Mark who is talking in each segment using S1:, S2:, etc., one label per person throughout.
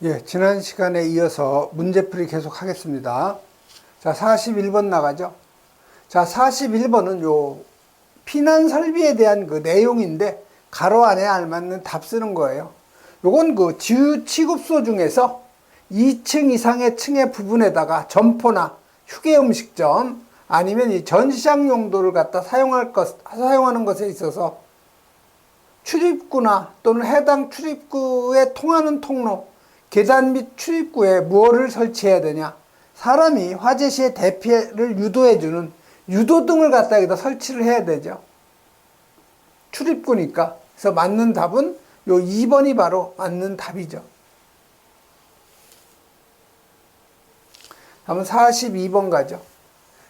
S1: 예, 지난 시간에 이어서 문제풀이 계속 하겠습니다. 자, 41번 나가죠. 자, 41번은 요 피난 설비에 대한 그 내용인데 가로 안에 알맞는 답 쓰는 거예요. 요건 그 취급소 중에서 2층 이상의 층의 부분에다가 점포나 휴게 음식점 아니면 이 전시장 용도를 갖다 사용하는 것에 있어서 출입구나 또는 해당 출입구에 통하는 통로, 계단 및 출입구에 무엇을 설치해야 되냐? 사람이 화재 시에 대피를 유도해주는 유도등을 갖다 여기다 설치를 해야 되죠. 출입구니까. 그래서 맞는 답은 요 2번이 바로 맞는 답이죠. 다음은 42번 가죠.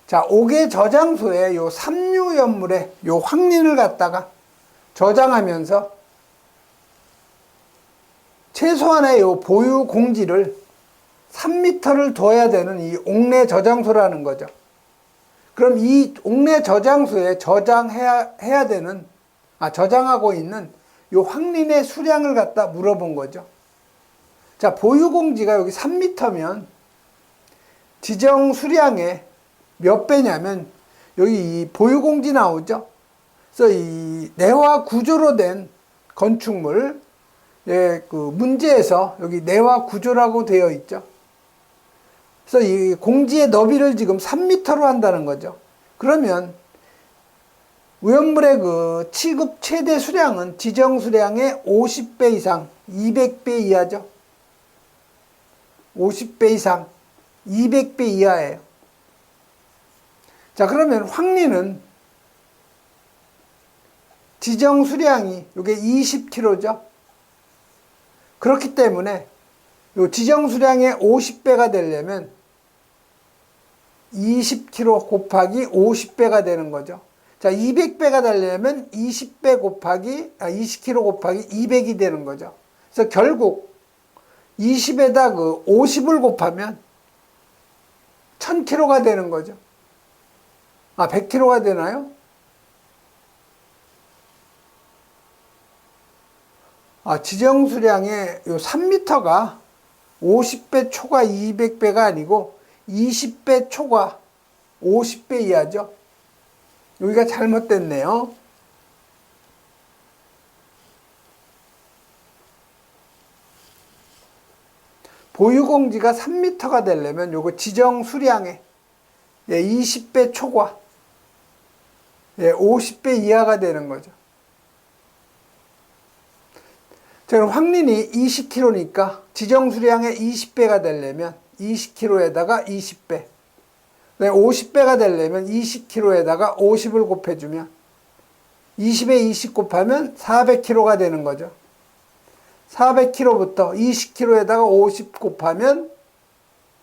S1: 자, 옥외 저장소에 요 삼류연물에 요 황린을 갖다가 저장하면서 최소한의 요 보유 공지를 3m를 둬야 되는 이 옥내 저장소라는 거죠. 그럼 이 옥내 저장소에 저장해야 되는, 저장하고 있는 요 황린의 수량을 갖다 물어본 거죠. 자, 보유 공지가 여기 3m면 지정 수량의 몇 배냐면 여기 이 보유 공지 나오죠. 그래서 이 내화 구조로 된 건축물, 그 문제에서 여기 내화 구조라고 되어 있죠. 그래서 이 공지의 너비를 지금 3m로 한다는 거죠. 그러면 오염물의 그 취급 최대 수량은 지정 수량의 50배 이상, 200배 이하죠. 50배 이상, 200배 이하예요. 자, 그러면 황리는 지정 수량이 이게 20kg죠. 그렇기 때문에 요 지정 수량의 50배가 되려면 20kg 곱하기 50배가 되는 거죠. 자, 200배가 되려면 20배 곱하기 20kg 곱하기 200이 되는 거죠. 그래서 결국 20에다 그 50을 곱하면 1000kg가 되는 거죠. 100kg가 되나요? 지정 수량의 요 3m가 50배 초과 200배가 아니고 20배 초과 50배 이하죠. 여기가 잘못됐네요. 보유공지가 3m가 되려면 요거 지정 수량의 20배 초과 50배 이하가 되는 거죠. 자, 그럼 황린이 20kg니까 지정 수량의 20배가 되려면 20kg에다가 20배. 50배가 되려면 20kg에다가 50을 곱해주면 20에 20 곱하면 400kg가 되는 거죠. 400kg부터 20kg에다가 50 곱하면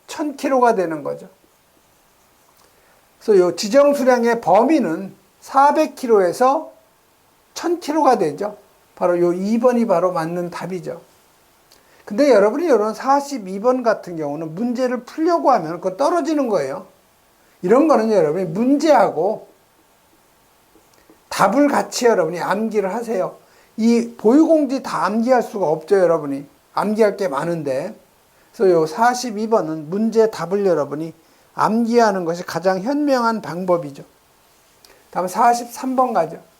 S1: 1000kg가 되는 거죠. 그래서 이 지정 수량의 범위는 400kg에서 1000kg가 되죠. 바로 요 2번이 바로 맞는 답이죠. 근데 여러분이 이런 42번 같은 경우는 문제를 풀려고 하면 그거 떨어지는 거예요. 이런 거는 여러분이 문제하고 답을 같이 여러분이 암기를 하세요. 이 보유공지 다 암기할 수가 없죠, 여러분이. 암기할 게 많은데. 그래서 요 42번은 문제 답을 여러분이 암기하는 것이 가장 현명한 방법이죠. 다음 43번 가죠.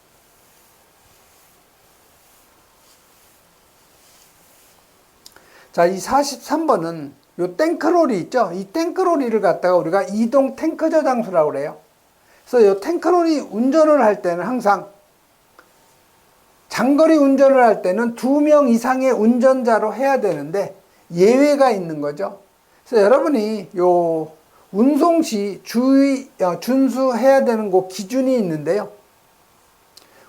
S1: 자, 이 43번은 요 탱크로리 있죠? 이 탱크로리를 갖다가 우리가 이동 탱크 저장소라고 그래요. 그래서 요 탱크로리 운전을 할 때는 항상 장거리 운전을 할 때는 2명 이상의 운전자로 해야 되는데 예외가 있는 거죠. 그래서 여러분이 요 운송 시 준수해야 되는 그 기준이 있는데요.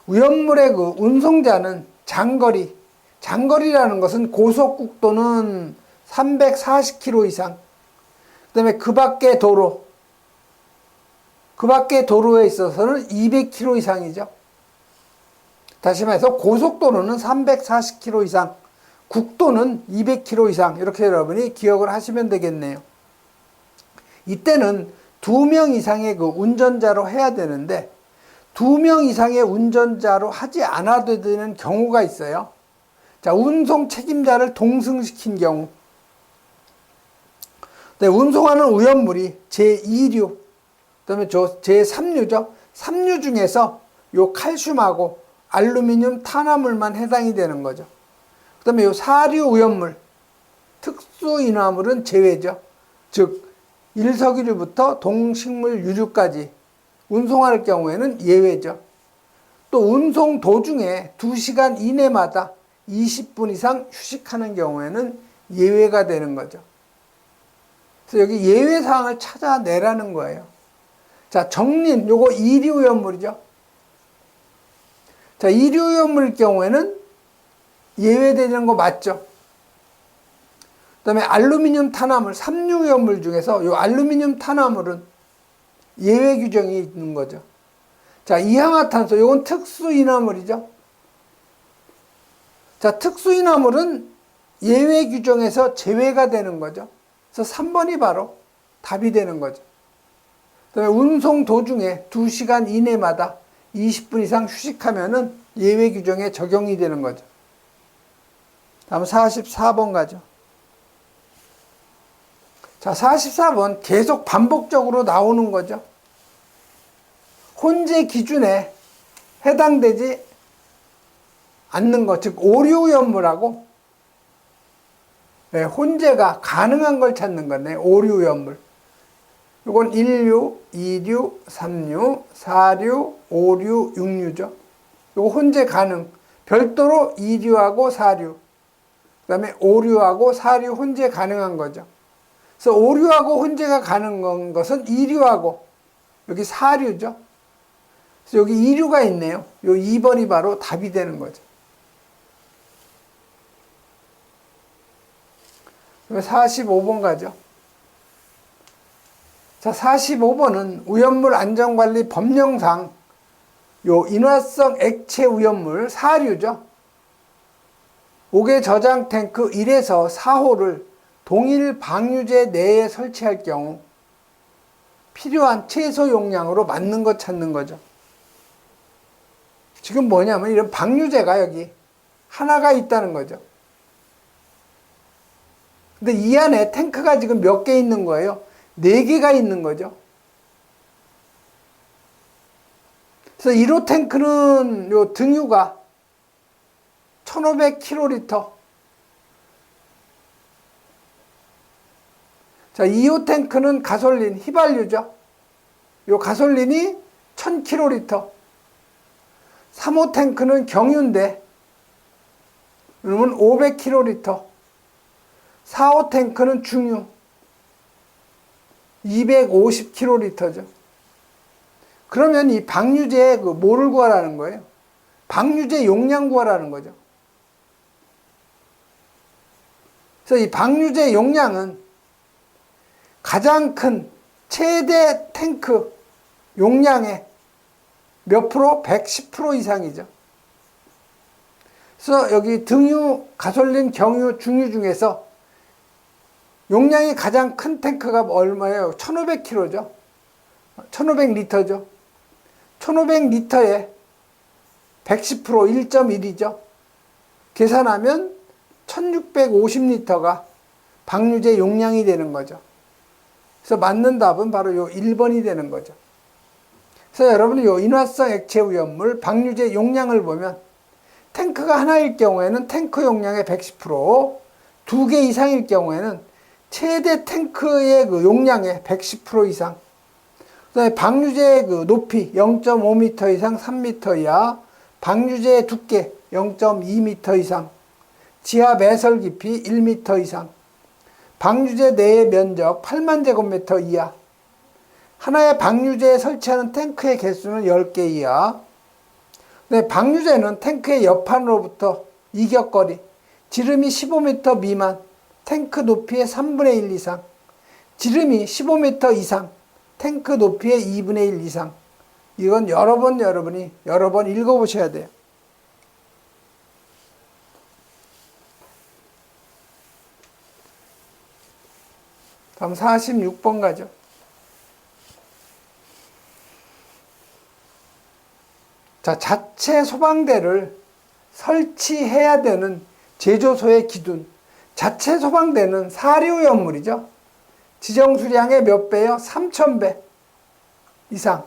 S1: 위험물의 그 운송자는 장거리라는 것은 고속국도는 340km 이상, 그 다음에 그 밖의 도로에 있어서는 200km 이상이죠. 다시 말해서 고속도로는 340km 이상, 국도는 200km 이상, 이렇게 여러분이 기억을 하시면 되겠네요. 이때는 2명 이상의 그 운전자로 해야 되는데 2명 이상의 운전자로 하지 않아도 되는 경우가 있어요. 자, 운송 책임자를 동승시킨 경우, 운송하는 오염물이 제2류, 그다음에 제3류죠. 3류 중에서 요 칼슘하고 알루미늄, 탄화물만 해당이 되는 거죠. 그다음에 요 4류 오염물, 특수인화물은 제외죠. 즉 일석이류부터 동식물 유류까지 운송할 경우에는 예외죠. 또 운송 도중에 2시간 이내마다 20분 이상 휴식하는 경우에는 예외가 되는 거죠. 그래서 여기 예외 사항을 찾아내라는 거예요. 자, 정린, 요거 이류 오염물이죠. 자, 이류 오염물일 경우에는 예외되는 거 맞죠? 그 다음에 알루미늄 탄화물, 3류 오염물 중에서 요 알루미늄 탄화물은 예외 규정이 있는 거죠. 자, 이항화탄소, 요건 특수인화물이죠. 자, 특수인화물은 예외 규정에서 제외가 되는 거죠. 그래서 3번이 바로 답이 되는 거죠. 그 다음에 운송 도중에 2시간 이내마다 20분 이상 휴식하면은 예외 규정에 적용이 되는 거죠. 다음 44번 가죠. 자, 44번 계속 반복적으로 나오는 거죠. 혼재 기준에 해당되지 않는 것, 즉 오류오염물하고 혼재가 가능한 걸 찾는 거네. 오류오염물. 이건 1류, 2류, 3류, 4류, 5류, 6류죠. 이거 혼재 가능. 별도로 2류하고 4류, 그 다음에 5류하고 4류 혼재 가능한 거죠. 그래서 5류하고 혼재가 가능한 것은 2류하고 여기 4류죠. 그래서 여기 2류가 있네요. 요 2번이 바로 답이 되는 거죠. 45번 가죠. 자, 45번은 오염물 안전관리 법령상 요 인화성 액체 오염물 4류죠. 옥외 저장 탱크 1에서 4호를 동일 방류제 내에 설치할 경우 필요한 최소 용량으로 맞는 것 찾는 거죠. 지금 뭐냐면 이런 방류제가 여기 하나가 있다는 거죠. 근데 이 안에 탱크가 지금 몇 개 있는 거예요? 4개가 있는 거죠. 그래서 1호 탱크는 요 등유가 1500kl. 자, 2호 탱크는 가솔린, 휘발유죠. 요 가솔린이 1000kl. 3호 탱크는 경유인데, 그러면 500kl. 4호 탱크는 중유, 250kl죠. 그러면 이 방류제의 뭐를 구하라는 거예요? 방류제 용량 구하라는 거죠. 그래서 이 방류제 용량은 가장 큰 최대 탱크 용량의 몇 프로? 110% 이상이죠. 그래서 여기 등유, 가솔린, 경유, 중유 중에서 용량이 가장 큰 탱크가 얼마예요? 1500kg죠. 1500리터죠. 1500리터에 110% 1.1이죠. 계산하면 1650리터가 방류제 용량이 되는 거죠. 그래서 맞는 답은 바로 요 1번이 되는 거죠. 그래서 여러분이 요 인화성 액체 오염물 방류제 용량을 보면 탱크가 하나일 경우에는 탱크 용량의 110%, 2개 이상일 경우에는 최대 탱크의 그 용량의 110% 이상, 그다음에 방류제의 그 높이 0.5m 이상 3m 이하, 방류제의 두께 0.2m 이상, 지하 매설 깊이 1m 이상, 방류제 내의 면적 8만 제곱미터 이하, 하나의 방류제에 설치하는 탱크의 개수는 10개 이하, 방류제는 탱크의 옆판으로부터 이격거리, 지름이 15m 미만, 탱크 높이의 3분의 1 이상, 지름이 15m 이상, 탱크 높이의 2분의 1 이상. 이건 여러분이 여러 번 읽어보셔야 돼요. 다음 46번 가죠. 자, 자체 소방대를 설치해야 되는 제조소의 기준. 자체 소방대는 4류 오염물이죠. 지정 수량의 몇 배요? 3000배 이상.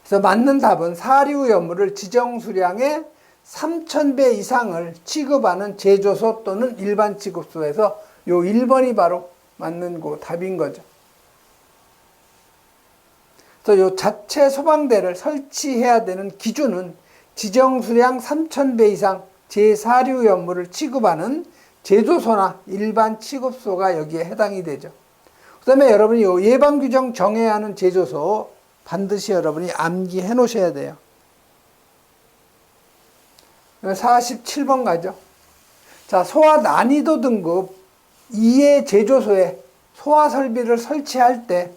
S1: 그래서 맞는 답은 사료우염물을 지정 수량의 3000배 이상을 취급하는 제조소 또는 일반 취급소에서 요 1번이 바로 맞는 그 답인 거죠. 그래서 요 자체 소방대를 설치해야 되는 기준은 지정 수량 3000배 이상 제사료우염물을 취급하는 제조소나 일반 취급소가 여기에 해당이 되죠. 그 다음에 여러분이 요 예방규정 정해야 하는 제조소 반드시 여러분이 암기해 놓으셔야 돼요. 47번 가죠. 자, 소화 난이도 등급 2의 제조소에 소화 설비를 설치할 때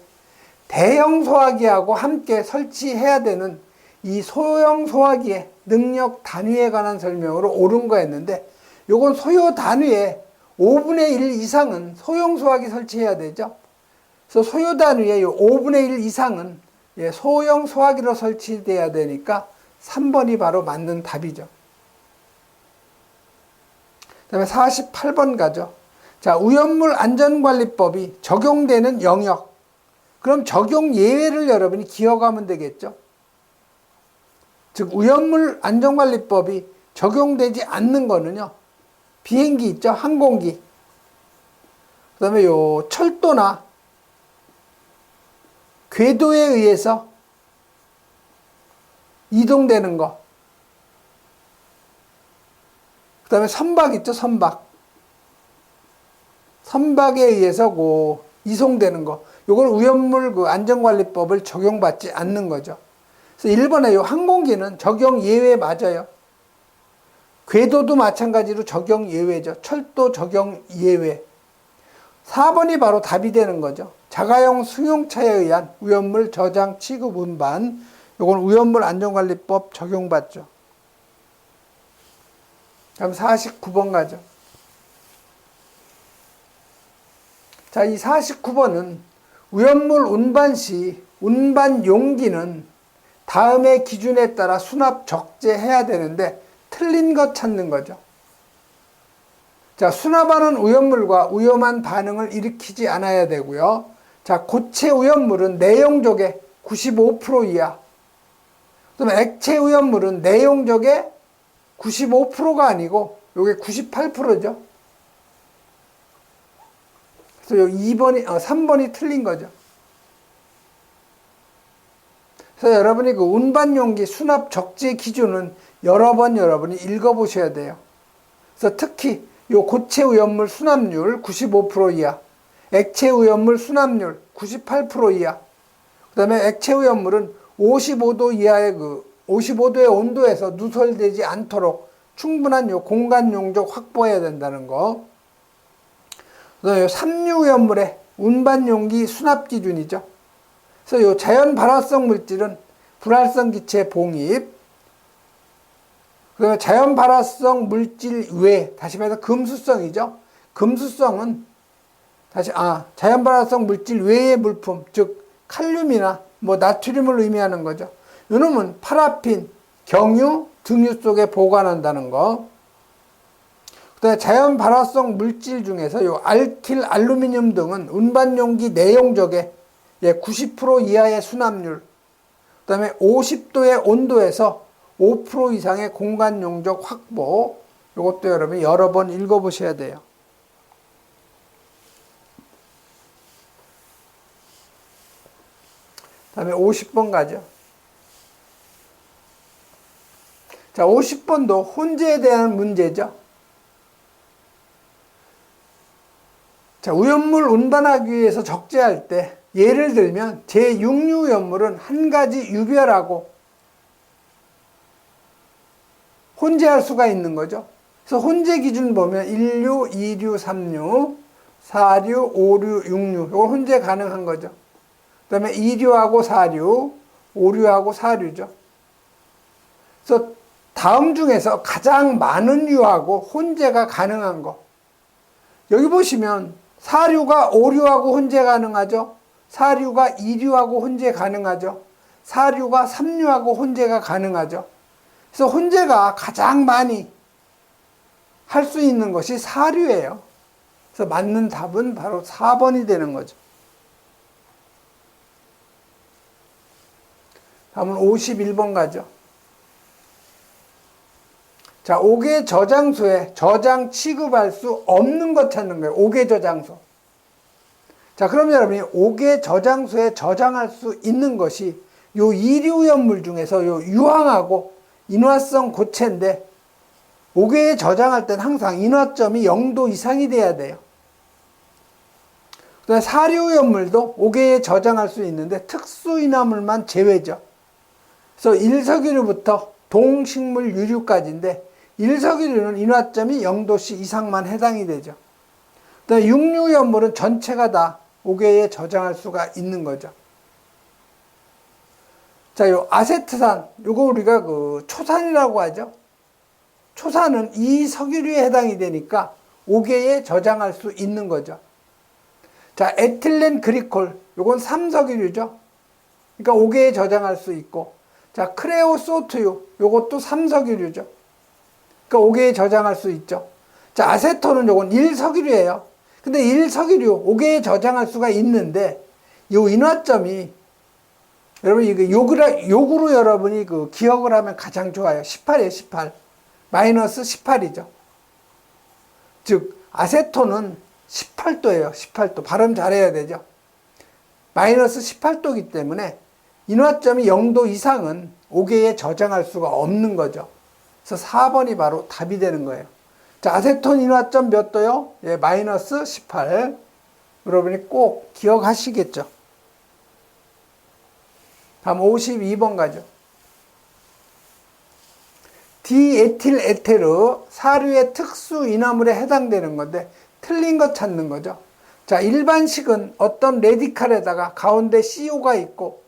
S1: 대형 소화기하고 함께 설치해야 되는 이 소형 소화기의 능력 단위에 관한 설명으로 옳은 거였는데, 요건 소요 단위의 5분의 1 이상은 소형 소화기 설치해야 되죠. 그래서 소요 단위의 5분의 1 이상은 소형 소화기로 설치돼야 되니까 3번이 바로 맞는 답이죠. 그 다음에 48번 가죠. 자, 오염물 안전관리법이 적용되는 영역. 그럼 적용 예외를 여러분이 기억하면 되겠죠. 즉, 오염물 안전관리법이 적용되지 않는 거는요, 비행기 있죠, 항공기. 그 다음에 요 철도나 궤도에 의해서 이동되는 거. 그 다음에 선박 있죠, 선박. 선박에 의해서 이송되는 거. 요걸 오염물 안전관리법을 적용받지 않는 거죠. 그래서 1번에 요 항공기는 적용 예외 맞아요. 궤도도 마찬가지로 적용 예외죠. 철도 적용 예외. 4번이 바로 답이 되는 거죠. 자가용 승용차에 의한 오염물 저장 취급 운반. 요건 오염물 안전관리법 적용받죠. 다음 49번 가죠. 자, 이 49번은 오염물 운반 시 운반 용기는 다음의 기준에 따라 수납 적재해야 되는데 틀린 것 찾는 거죠. 자, 수납하는 오염물과 위험한 반응을 일으키지 않아야 되고요. 자, 고체 오염물은 내용적의 95% 이하. 그다음에 액체 오염물은 내용적의 95%가 아니고 요게 98%죠. 그래서 요 3번이 틀린 거죠. 그래서 여러분이 운반용기 수납 적재 기준은 여러 번 여러분이 읽어보셔야 돼요. 그래서 특히 요 고체 오염물 수납률 95% 이하, 액체 오염물 수납률 98% 이하, 그 다음에 액체 오염물은 55도 이하의 55도의 온도에서 누설되지 않도록 충분한 요 공간 용적 확보해야 된다는 거. 그 다음에 삼류 오염물의 운반 용기 수납 기준이죠. 그래서 요 자연 발화성 물질은 불활성 기체 봉입, 그 다음에 자연 발화성 물질 외, 다시 말해서 금수성이죠. 금수성은 자연 발화성 물질 외의 물품, 즉 칼륨이나 나트륨을 의미하는 거죠. 요놈은 파라핀, 경유, 등유 속에 보관한다는 거. 그 다음에 자연 발화성 물질 중에서 요 알킬, 알루미늄 등은 운반용기 내용적의 90% 이하의 수납률, 그 다음에 50도의 온도에서 5% 이상의 공간 용적 확보. 이것도 여러분이 여러 번 읽어보셔야 돼요. 그 다음에 50번 가죠. 자, 50번도 혼재에 대한 문제죠. 자, 오염물 운반하기 위해서 적재할 때, 예를 들면 제6류 오염물은 한 가지 유별하고 혼재할 수가 있는 거죠. 그래서 혼재 기준 보면 1류, 2류, 3류, 4류, 5류, 6류. 이걸 혼재 가능한 거죠. 그 다음에 2류하고 4류, 5류하고 4류죠. 그래서 다음 중에서 가장 많은 류하고 혼재가 가능한 거. 여기 보시면 4류가 5류하고 혼재 가능하죠. 4류가 2류하고 혼재 가능하죠. 4류가 3류하고 혼재가 가능하죠. 그래서 혼재가 가장 많이 할 수 있는 것이 4류예요. 그래서 맞는 답은 바로 4번이 되는 거죠. 다음은 51번 가죠. 자, 5개 저장소에 저장 취급할 수 없는 것 찾는 거예요. 5개 저장소. 자, 그럼 여러분이 5개 저장소에 저장할 수 있는 것이 요 이류연물 중에서 요 유황하고 인화성 고체인데 5개에 저장할 땐 항상 인화점이 0도 이상이 돼야 돼요. 그다음에 사료연물도 5개에 저장할 수 있는데 특수인화물만 제외죠. 그래서 일석이류부터 동식물 유류까지인데 일석이류는 인화점이 0도씨 이상만 해당이 되죠. 그다음에 육류연물은 전체가 다 5개에 저장할 수가 있는 거죠. 자, 요 아세트산, 요거 우리가 그 초산이라고 하죠. 초산은 이석유류에 해당이 되니까 5개에 저장할 수 있는 거죠. 자, 에틸렌 그리콜, 요건 3석유류죠. 그러니까 5개에 저장할 수 있고, 자, 크레오소트유, 요것도 3석유류죠. 그러니까 5개에 저장할 수 있죠. 자, 아세톤은 요건 1석유류예요. 근데 1석유류 5개에 저장할 수가 있는데 요 인화점이 여러분 이거 요구로 여러분이 그 기억을 하면 가장 좋아요. 18이에요, 18. 마이너스 18이죠. 즉 아세톤은 18도예요. 18도. 발음 잘해야 되죠. 마이너스 18도이기 때문에 인화점이 0도 이상은 5개에 저장할 수가 없는 거죠. 그래서 4번이 바로 답이 되는 거예요. 자, 아세톤 인화점 몇 도요? 예, 마이너스 18. 여러분이 꼭 기억하시겠죠. 다음 52번 가죠. 디에틸 에테르, 사료의 특수 인화물에 해당되는 건데 틀린 것 찾는 거죠. 자, 일반식은 어떤 레디칼에다가 가운데 CO가 있고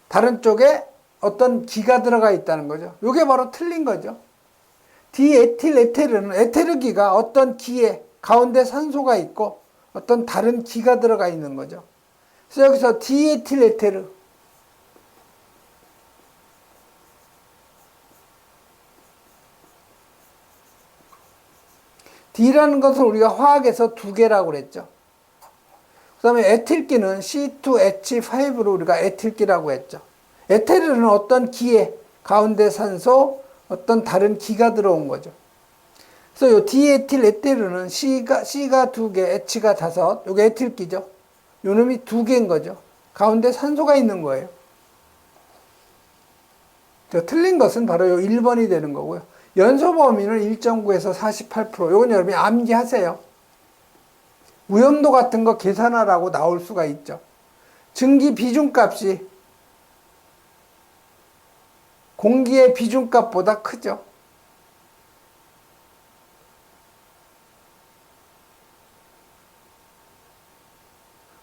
S1: 다른 쪽에 어떤 기가 들어가 있다는 거죠. 이게 바로 틀린 거죠. 디에틸 에테르는 에테르기가 어떤 기에 가운데 산소가 있고 어떤 다른 기가 들어가 있는 거죠. 그래서 여기서 디에틸 에테르, D라는 것은 우리가 화학에서 두 개라고 그랬죠. 그 다음에 에틸기는 C2H5로 우리가 에틸기라고 했죠. 에테르는 어떤 기에 가운데 산소, 어떤 다른 기가 들어온 거죠. 그래서 요 디에틸 에테르는 C가 두 개, H가 다섯, 요게 에틸기죠. 요 놈이 두 개인 거죠. 가운데 산소가 있는 거예요. 틀린 것은 바로 요 1번이 되는 거고요. 연소 범위는 1.9에서 48%. 요건 여러분이 암기하세요. 오염도 같은 거 계산하라고 나올 수가 있죠. 증기 비중값이 공기의 비중값보다 크죠.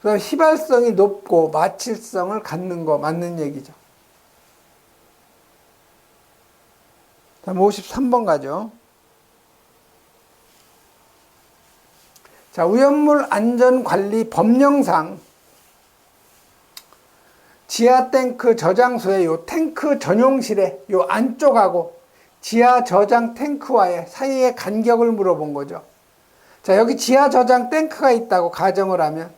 S1: 그래서 휘발성이 높고 마칠성을 갖는 거 맞는 얘기죠. 다음 53번 가죠. 자, 오염물 안전관리 법령상 지하 탱크 저장소의 요 탱크 전용실의 요 안쪽하고 지하 저장 탱크와의 사이의 간격을 물어본 거죠. 자, 여기 지하 저장 탱크가 있다고 가정을 하면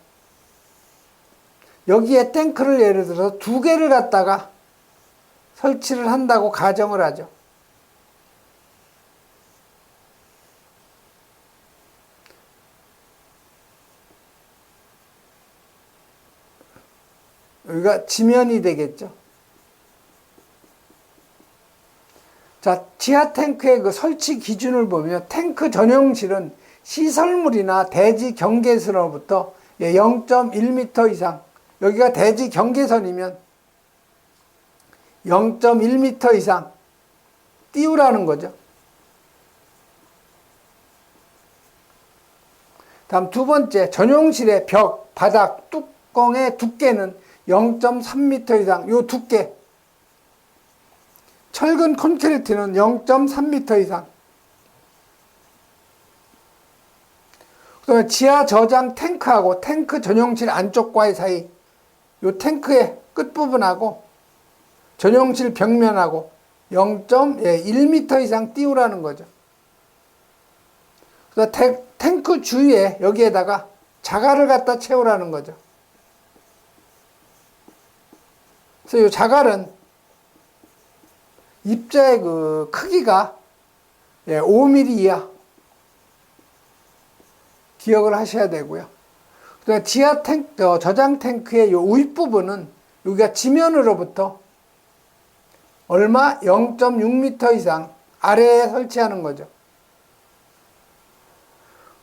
S1: 여기에 탱크를 예를 들어서 두 개를 갖다가 설치를 한다고 가정을 하죠. 여기가 지면이 되겠죠. 자, 지하 탱크의 그 설치 기준을 보면 탱크 전용실은 시설물이나 대지 경계선으로부터 0.1m 이상, 여기가 대지 경계선이면 0.1m 이상 띄우라는 거죠. 다음 두 번째, 전용실의 벽, 바닥, 뚜껑의 두께는 0.3m 이상, 요 두께. 철근 콘크리트는 0.3m 이상. 그 다음에 지하 저장 탱크하고 탱크 전용실 안쪽과의 사이, 요 탱크의 끝부분하고 전용실 벽면하고 0.1m 이상 띄우라는 거죠. 그래서 탱크 주위에 여기에다가 자갈을 갖다 채우라는 거죠. 그래서 이 자갈은 입자의 그 크기가 5mm 이하 기억을 하셔야 되고요. 그다음에 지하 탱크, 저장 탱크의 요 윗부분은 여기가 지면으로부터 얼마? 0.6m 이상 아래에 설치하는 거죠.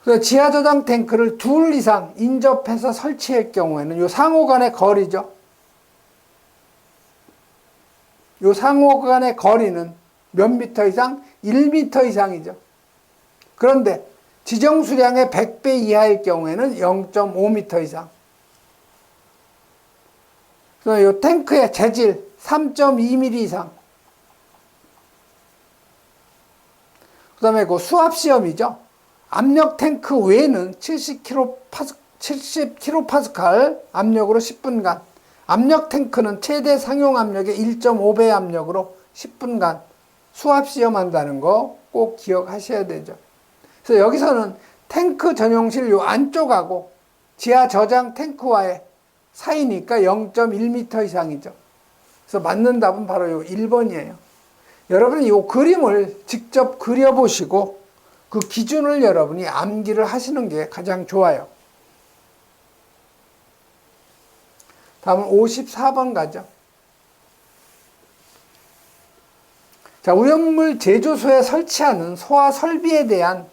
S1: 그래서 지하 저장 탱크를 둘 이상 인접해서 설치할 경우에는 요 상호 간의 거리죠. 요 상호 간의 거리는 몇 미터 이상? 1m 이상이죠. 그런데 지정 수량의 100배 이하일 경우에는 0.5m 이상. 그래서 이 탱크의 재질 3.2mm 이상. 그 다음에 그 수압 시험이죠. 압력 탱크 외에는 70kPa 압력으로 10분간. 압력 탱크는 최대 상용 압력의 1.5배 압력으로 10분간 수압 시험한다는 거 꼭 기억하셔야 되죠. 그래서 여기서는 탱크 전용실 요 안쪽하고 지하 저장 탱크와의 사이니까 0.1m 이상이죠. 그래서 맞는 답은 바로 요 1번이에요. 여러분이 요 그림을 직접 그려보시고 그 기준을 여러분이 암기를 하시는 게 가장 좋아요. 다음은 54번 가죠. 자, 오염물 제조소에 설치하는 소화 설비에 대한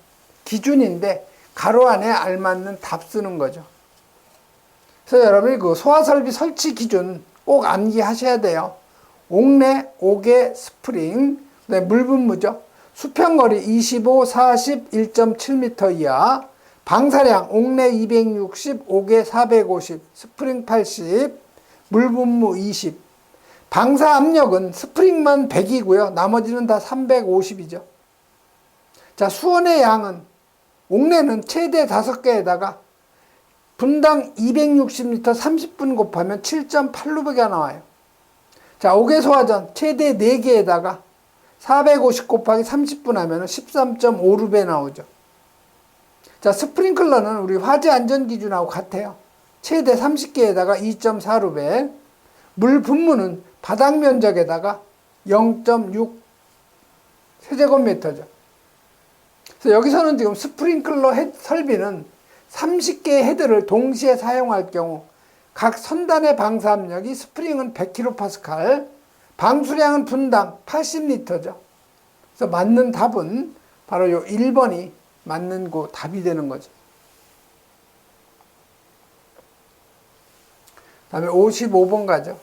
S1: 기준인데 가로 안에 알맞는 답 쓰는 거죠. 그래서 여러분이 그 소화 설비 설치 기준 꼭 암기하셔야 돼요. 옥내, 옥외, 스프링, 물 분무죠. 수평거리 25, 40, 1.7m 이하, 방사량 옥내 260, 옥외 450, 스프링 80, 물 분무 20. 방사 압력은 스프링만 100이고요. 나머지는 다 350이죠. 자, 수원의 양은 옥내는 최대 5개에다가 분당 260L 30분 곱하면 7.8루베가 나와요. 자, 옥외 소화전 최대 4개에다가 450 곱하기 30분 하면 13.5루베 나오죠. 자, 스프링클러는 우리 화재 안전 기준하고 같아요. 최대 30개에다가 2.4루베. 물 분무는 바닥 면적에다가 0.6 세제곱미터죠. 그래서 여기서는 지금 스프링클러 설비는 30개의 헤드를 동시에 사용할 경우 각 선단의 방사 압력이 스프링은 100kPa, 방수량은 분당 80L죠. 그래서 맞는 답은 바로 요 1번이 맞는 그 답이 되는 거죠. 다음에 55번 가죠.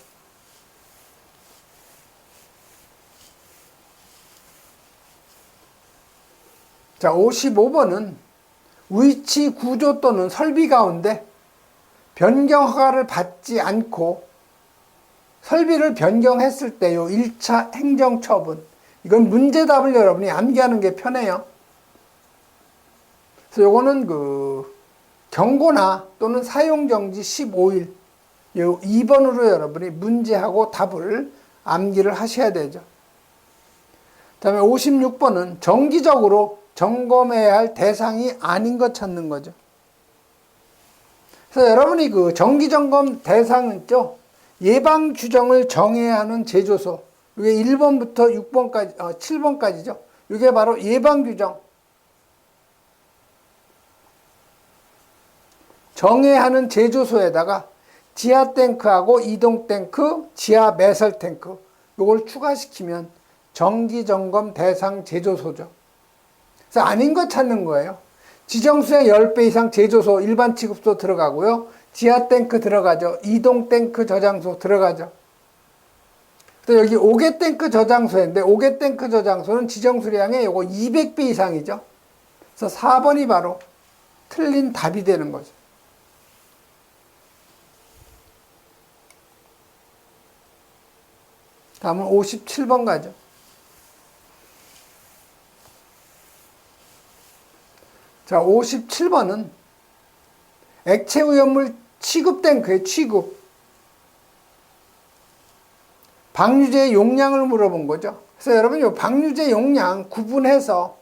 S1: 자, 55번은 위치, 구조 또는 설비 가운데 변경 허가를 받지 않고 설비를 변경했을 때 요 1차 행정처분. 이건 문제답을 여러분이 암기하는 게 편해요. 그래서 요거는 그 경고나 또는 사용정지 15일. 요 2번으로 여러분이 문제하고 답을 암기를 하셔야 되죠. 그 다음에 56번은 정기적으로 점검해야 할 대상이 아닌 것 찾는 거죠. 그래서 여러분이 그 정기점검 대상은 있죠. 예방 규정을 정해야 하는 제조소. 이게 1번부터 6번까지, 7번까지죠. 이게 바로 예방 규정. 정해야 하는 제조소에다가 지하 탱크하고 이동 탱크, 지하 매설 탱크. 요걸 추가시키면 정기 점검 대상 제조소죠. 그래서 아닌 거 찾는 거예요. 지정수량 10배 이상 제조소, 일반 취급소 들어가고요. 지하 탱크 들어가죠. 이동 탱크 저장소 들어가죠. 또 여기 5개 탱크 저장소인데 5개 탱크 저장소는 지정수량의 요거 200배 이상이죠. 그래서 4번이 바로 틀린 답이 되는 거죠. 다음은 57번 가죠. 자, 57번은 액체 오염물 취급 탱크의 취급. 방류제 용량을 물어본 거죠. 그래서 여러분, 이 방류제 용량 구분해서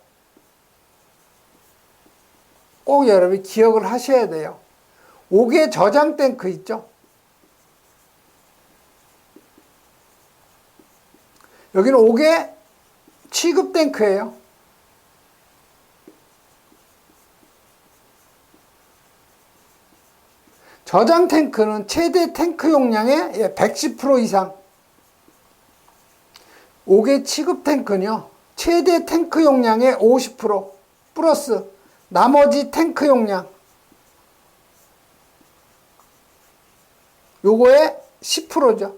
S1: 꼭 여러분이 기억을 하셔야 돼요. 옥외 저장 탱크 있죠? 여기는 옥외 취급 탱크예요. 저장 탱크는 최대 탱크 용량의 110% 이상. 옥외 취급 탱크는요, 최대 탱크 용량의 50% 플러스 나머지 탱크 용량 요거의 10%죠.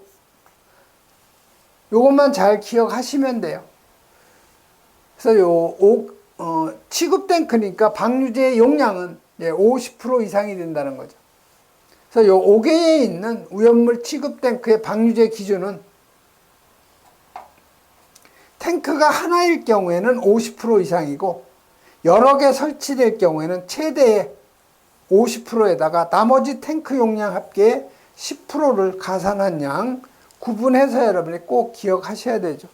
S1: 요것만 잘 기억하시면 돼요. 그래서 취급 탱크니까 방류제 용량은 50% 이상이 된다는 거죠. 그래서 요 옥외에 있는 오염물 취급 탱크의 방류제 기준은 탱크가 하나일 경우에는 50% 이상이고 여러 개 설치될 경우에는 최대의 50%에다가 나머지 탱크 용량 합계의 10%를 가산한 양 구분해서 여러분이 꼭 기억하셔야 되죠.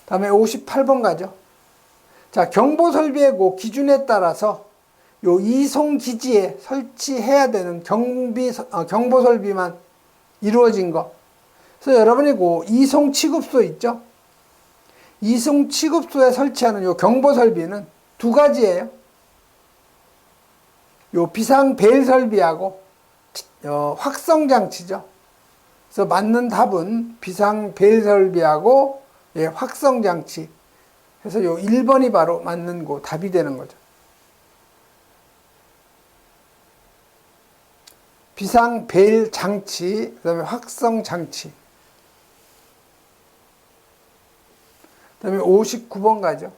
S1: 다음에 58번 가죠. 자, 경보설비의 기준에 따라서 요 이송기지에 설치해야 되는 경보설비만 이루어진 거. 그래서 여러분이 이송취급소 있죠? 이송취급소에 설치하는 요 경보설비는 두 가지예요. 요 비상배일설비하고 확성장치죠. 그래서 맞는 답은 비상배일설비하고 확성장치. 그래서 요 1번이 바로 맞는 답이 되는 거죠. 비상배일장치, 그 다음에 확성장치. 그 다음에 59번 가죠.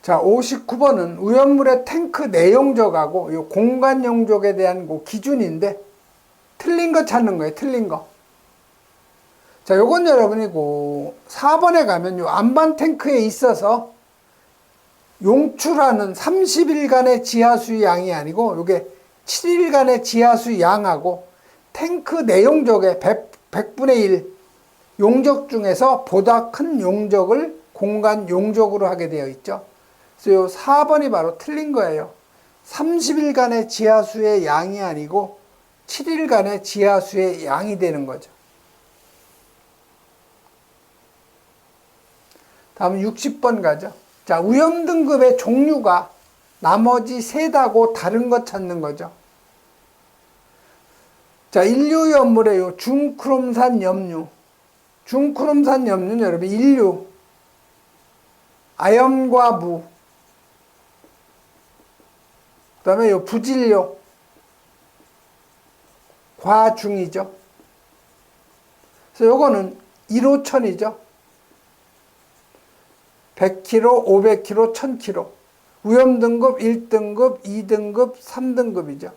S1: 자, 59번은 오염물의 탱크 내용적하고 요 공간 용적에 대한 기준인데 틀린 거 찾는 거예요. 틀린 거. 자, 요건 여러분이 4번에 가면 요 안반 탱크에 있어서 용출하는 30일간의 지하수의 양이 아니고 요게 7일간의 지하수 양하고 탱크 내용적의 100분의 1 용적 중에서 보다 큰 용적을 공간 용적으로 하게 되어 있죠. 그래서 요 4번이 바로 틀린 거예요. 30일간의 지하수의 양이 아니고 7일간의 지하수의 양이 되는 거죠. 다음 60번 가죠. 자, 오염 등급의 종류가 나머지 셋하고 다른 것 찾는 거죠. 자, 인류염물의 요 중크롬산 염류. 중크롬산 염류는 여러분 인류, 아염과 무, 그 다음에 요 부질료, 과중이죠. 그래서 요거는 1호천이죠. 100kg, 500kg, 1000kg. 오염 등급 1등급, 2등급, 3등급이죠.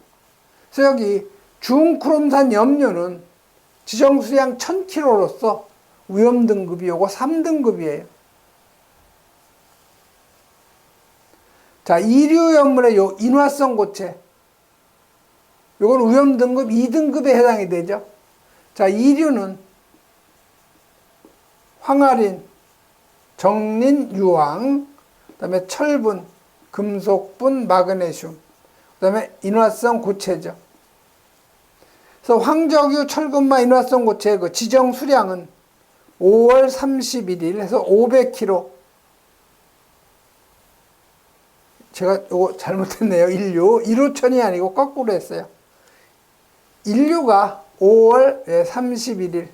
S1: 그래서 여기 중크롬산 염료는 지정수량 1000kg로서 오염 등급이 요거 3등급이에요. 자, 이류염물의 요 인화성 고체. 요건 오염 등급 2등급에 해당이 되죠. 자, 이류는 황화린, 정린, 유황, 그 다음에 철분, 금속분, 마그네슘, 그 다음에 인화성 고체죠. 그래서 황적유, 철분마, 인화성 고체의 지정 수량은 5월 31일 해서 500kg. 제가 이거 잘못했네요. 인류. 1호천이 아니고 거꾸로 했어요. 인류가 5월 31일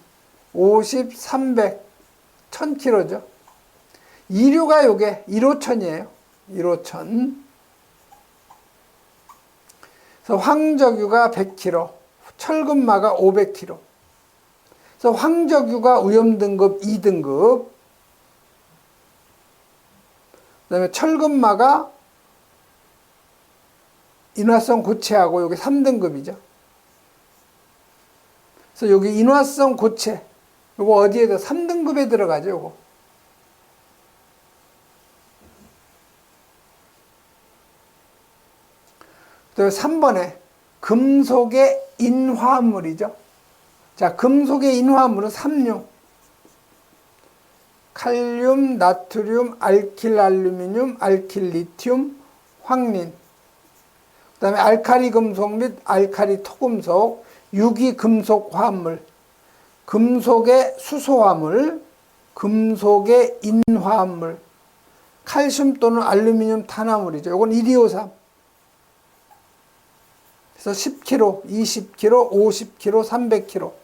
S1: 50, 300, 1000kg죠. 이류가 요게 1호천이에요. 1호천. 그래서 황적유가 100kg, 철근마가 500kg. 그래서 황적유가 오염등급 2등급, 그 다음에 철근마가 인화성 고체하고 여기 3등급이죠. 그래서 여기 인화성 고체, 요거 어디에도 3등급에 들어가죠, 요거. 그 다음에 3번에 금속의 인화물이죠. 자, 금속의 인화물은 삼류. 칼륨, 나트륨, 알킬 알루미늄, 알킬 리튬, 황린. 그 다음에 알카리 금속 및 알카리 토금속, 유기 금속 화합물, 금속의 수소화물, 금속의 인화합물, 칼슘 또는 알루미늄 탄화물이죠. 이건 1,2,5,3. 그래서 10kg, 20kg, 50kg, 300kg.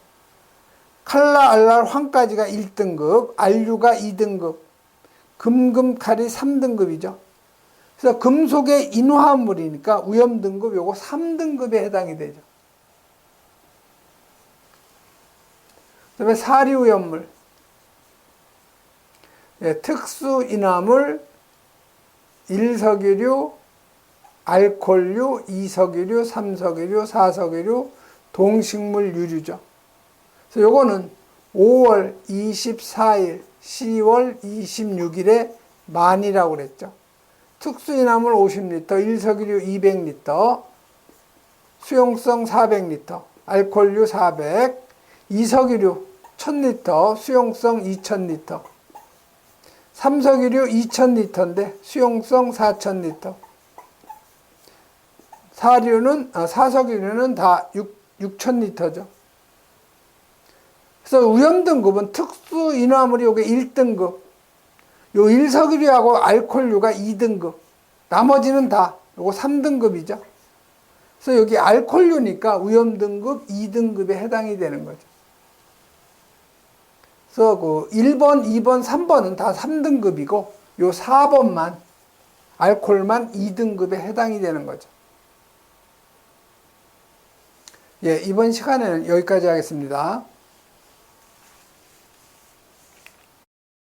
S1: 칼라, 알랄, 황까지가 1등급, 알류가 2등급, 금금칼이 3등급이죠. 그래서 금속의 인화합물이니까 위험등급 요거 3등급에 해당이 되죠. 그 다음에 사리오염물, 예, 특수인화물, 1석유류, 알코올류, 2석유류, 3석유류, 4석유류, 동식물 유류죠. 그래서 요거는 5월 24일, 10월 26일에 만이라고 그랬죠. 특수인화물 50리터, 1석유류 200리터, 수용성 400리터, 알코올류 400, 2석유류 1000리터, 수용성 2000리터, 3석유류 2000리터인데 수용성 4000리터, 사석유류는 다 6000리터죠. 그래서 위험등급은 특수인화물이 요게 1등급, 요 1석유류하고 알코올류가 2등급, 나머지는 다 요거 3등급이죠. 그래서 여기 알코올류니까 위험등급 2등급에 해당이 되는 거죠. 그래서 그 1번, 2번, 3번은 다 3등급이고 요 4번만 알코올만 2등급에 해당이 되는 거죠. 예, 이번 시간에는 여기까지 하겠습니다.